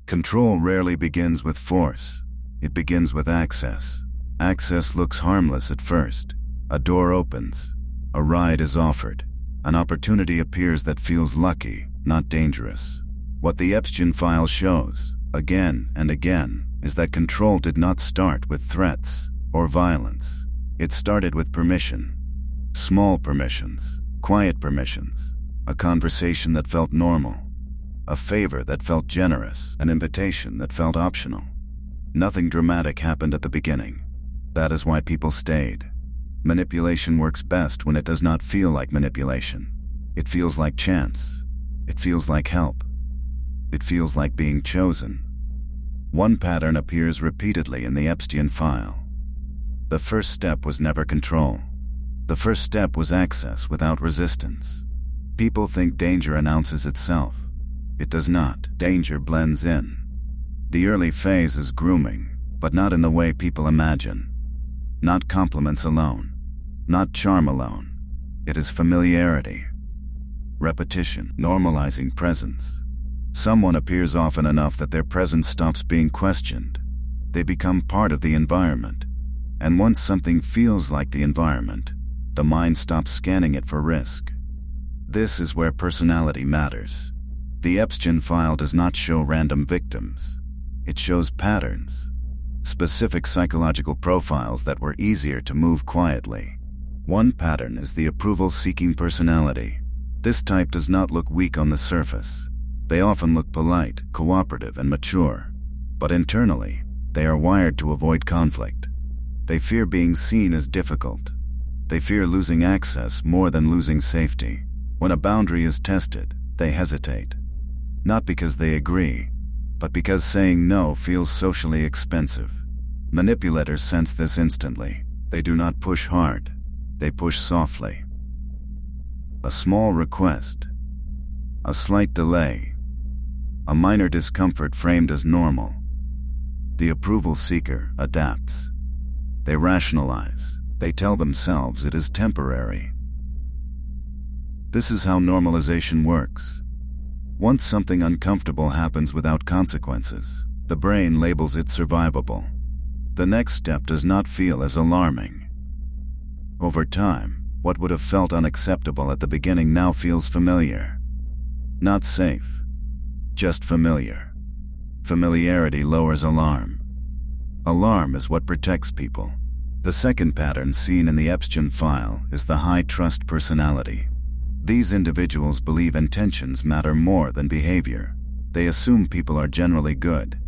Control rarely begins with force. It begins with access. Access looks harmless at first. A door opens. A ride is offered. An opportunity appears that feels lucky, not dangerous. What the Epstein file shows, again and again, is that control did not start with threats or violence. It started with permission. Small permissions, quiet permissions, a conversation that felt normal, a favor that felt generous, an invitation that felt optional. Nothing dramatic happened at the beginning. That is why people stayed. Manipulation works best when it does not feel like manipulation. It feels like chance. It feels like help. It feels like being chosen. One pattern appears repeatedly in the Epstein file. The first step was never control. The first step was access without resistance. People think danger announces itself. It does not. Danger blends in. The early phase is grooming, but not in the way people imagine. Not compliments alone. Not charm alone. It is familiarity. Repetition, normalizing presence. Someone appears often enough that their presence stops being questioned. They become part of the environment. And once something feels like the environment, the mind stops scanning it for risk. This is where personality matters. The Epstein file does not show random victims. It shows patterns, specific psychological profiles that were easier to move quietly. One pattern is the approval-seeking personality. This type does not look weak on the surface. They often look polite, cooperative, and mature. But internally, they are wired to avoid conflict. They fear being seen as difficult. They fear losing access more than losing safety. When a boundary is tested, they hesitate. Not because they agree, but because saying no feels socially expensive. Manipulators sense this instantly. They do not push hard. They push softly. A small request, a slight delay, a minor discomfort framed as normal. The approval seeker adapts. They rationalize. They tell themselves it is temporary. This is how normalization works. Once something uncomfortable happens without consequences, the brain labels it survivable. The next step does not feel as alarming. Over time, what would have felt unacceptable at the beginning now feels familiar. Not safe, just familiar. Familiarity lowers alarm. Alarm is what protects people. The second pattern seen in the Epstein file is the high-trust personality. These individuals believe intentions matter more than behavior. They assume people are generally good.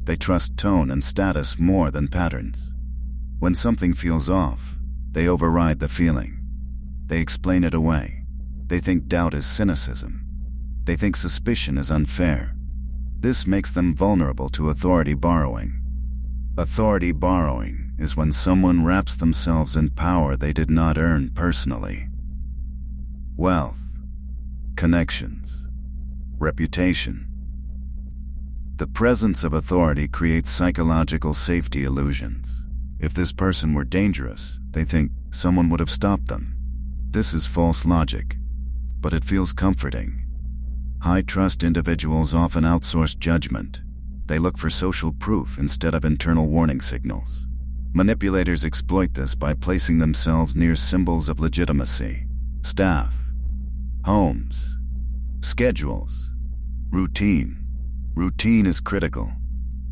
They trust tone and status more than patterns. When something feels off, they override the feeling. They explain it away. They think doubt is cynicism. They think suspicion is unfair. This makes them vulnerable to authority borrowing. Authority borrowing is when someone wraps themselves in power they did not earn personally. Wealth, connections, reputation. The presence of authority creates psychological safety illusions. If this person were dangerous, they think someone would have stopped them. This is false logic, but it feels comforting. High-trust individuals often outsource judgment. They look for social proof instead of internal warning signals. Manipulators exploit this by placing themselves near symbols of legitimacy. Staff, homes, schedules, routine. Routine is critical.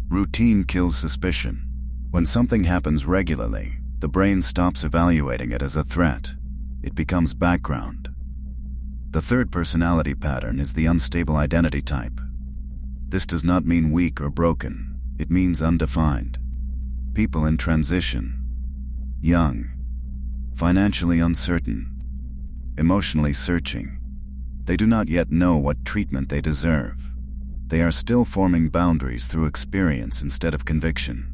Routine kills suspicion. When something happens regularly, the brain stops evaluating it as a threat. It becomes background. The third personality pattern is the unstable identity type. This does not mean weak or broken. It means undefined. People in transition, young, financially uncertain, emotionally searching. They do not yet know what treatment they deserve. They are still forming boundaries through experience instead of conviction.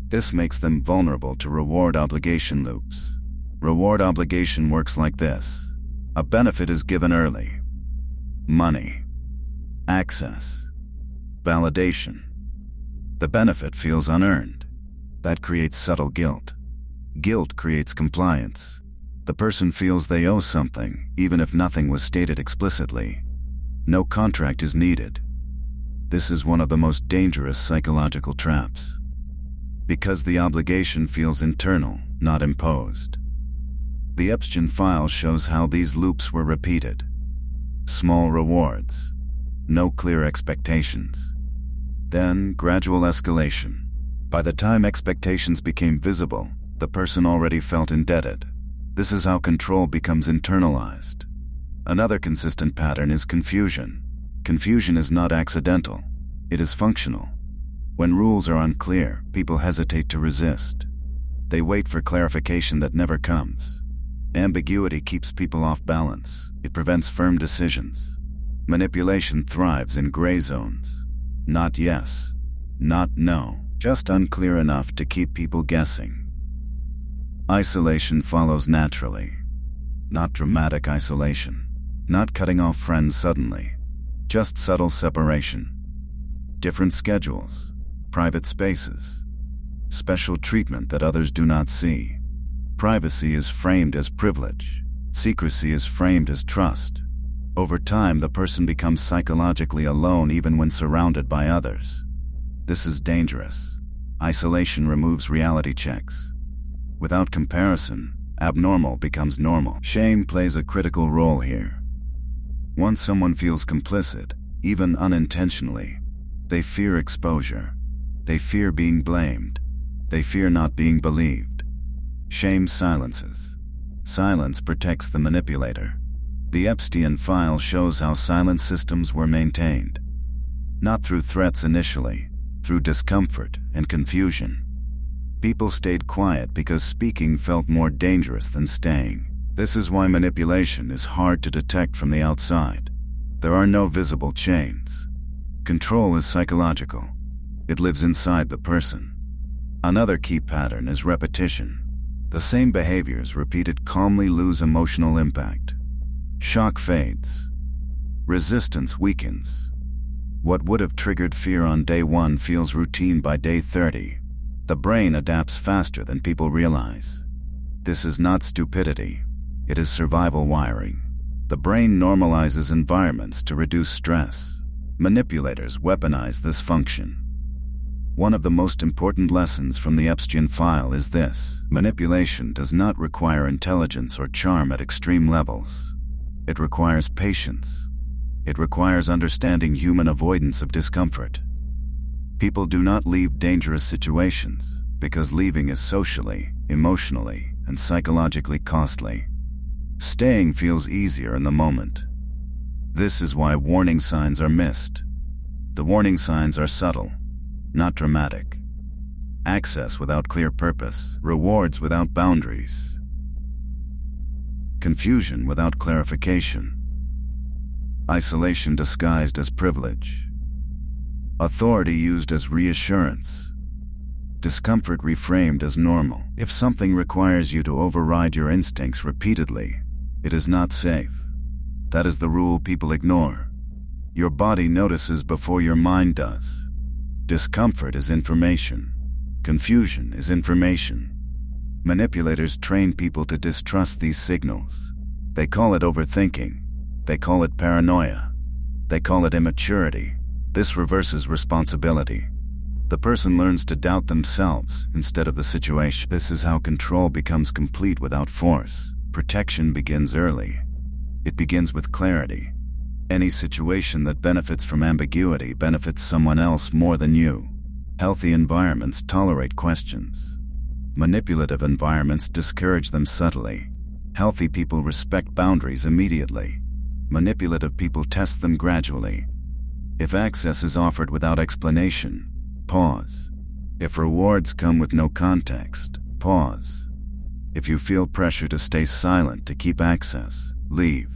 This makes them vulnerable to reward-obligation loops. Reward-obligation works like this. A benefit is given early. Money, access, validation. The benefit feels unearned. That creates subtle guilt. Guilt creates compliance. The person feels they owe something, even if nothing was stated explicitly. No contract is needed. This is one of the most dangerous psychological traps, because the obligation feels internal, not imposed. The Epstein file shows how these loops were repeated. Small rewards, no clear expectations. Then, gradual escalation. By the time expectations became visible, the person already felt indebted. This is how control becomes internalized. Another consistent pattern is confusion. Confusion is not accidental, it is functional. When rules are unclear, people hesitate to resist. They wait for clarification that never comes. Ambiguity keeps people off balance. It prevents firm decisions. Manipulation thrives in gray zones. Not yes, not no, just unclear enough to keep people guessing. Isolation follows naturally. Not dramatic isolation. Not cutting off friends suddenly. Just subtle separation. Different schedules. Private spaces. Special treatment that others do not see. Privacy is framed as privilege. Secrecy is framed as trust. Over time, the person becomes psychologically alone even when surrounded by others. This is dangerous. Isolation removes reality checks. Without comparison, abnormal becomes normal. Shame plays a critical role here. Once someone feels complicit, even unintentionally, they fear exposure. They fear being blamed. They fear not being believed. Shame silences. Silence protects the manipulator. The Epstein file shows how silent systems were maintained. Not through threats initially, through discomfort and confusion. People stayed quiet because speaking felt more dangerous than staying. This is why manipulation is hard to detect from the outside. There are no visible chains. Control is psychological. It lives inside the person. Another key pattern is repetition. The same behaviors repeated calmly lose emotional impact. Shock fades. Resistance weakens. What would have triggered fear on day 1 feels routine by day 30. The brain adapts faster than people realize. This is not stupidity. It is survival wiring. The brain normalizes environments to reduce stress. Manipulators weaponize this function. One of the most important lessons from the Epstein file is this: manipulation does not require intelligence or charm at extreme levels. It requires patience. It requires understanding human avoidance of discomfort. People do not leave dangerous situations because leaving is socially, emotionally, and psychologically costly. Staying feels easier in the moment. This is why warning signs are missed. The warning signs are subtle, not dramatic. Access without clear purpose, rewards without boundaries, confusion without clarification, isolation disguised as privilege, authority used as reassurance, discomfort reframed as normal. If something requires you to override your instincts repeatedly, it is not safe. That is the rule people ignore. Your body notices before your mind does. Discomfort is information. Confusion is information. Manipulators train people to distrust these signals. They call it overthinking. They call it paranoia. They call it immaturity. This reverses responsibility. The person learns to doubt themselves instead of the situation. This is how control becomes complete without force. Protection begins early. It begins with clarity. Any situation that benefits from ambiguity benefits someone else more than you. Healthy environments tolerate questions. Manipulative environments discourage them subtly. Healthy people respect boundaries immediately. Manipulative people test them gradually. If access is offered without explanation, pause. If rewards come with no context, pause. If you feel pressure to stay silent to keep access, leave.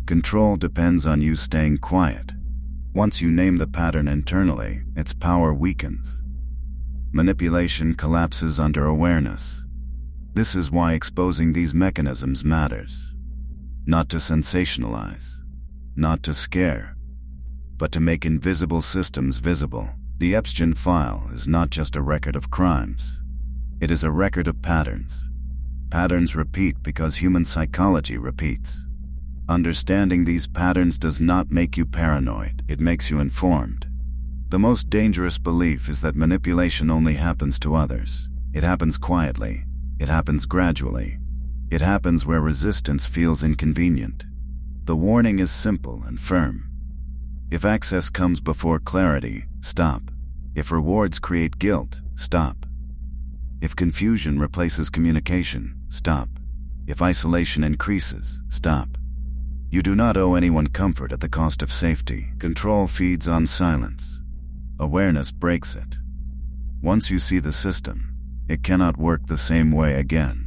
Control depends on you staying quiet. Once you name the pattern internally, its power weakens. Manipulation collapses under awareness. This is why exposing these mechanisms matters. Not to sensationalize, not to scare, but to make invisible systems visible. The Epstein file is not just a record of crimes. It is a record of patterns. Patterns repeat because human psychology repeats. Understanding these patterns does not make you paranoid. It makes you informed. The most dangerous belief is that manipulation only happens to others. It happens quietly. It happens gradually. It happens where resistance feels inconvenient. The warning is simple and firm. If access comes before clarity, stop. If rewards create guilt, stop. If confusion replaces communication, stop. If isolation increases, stop. You do not owe anyone comfort at the cost of safety. Control feeds on silence. Awareness breaks it. Once you see the system, it cannot work the same way again.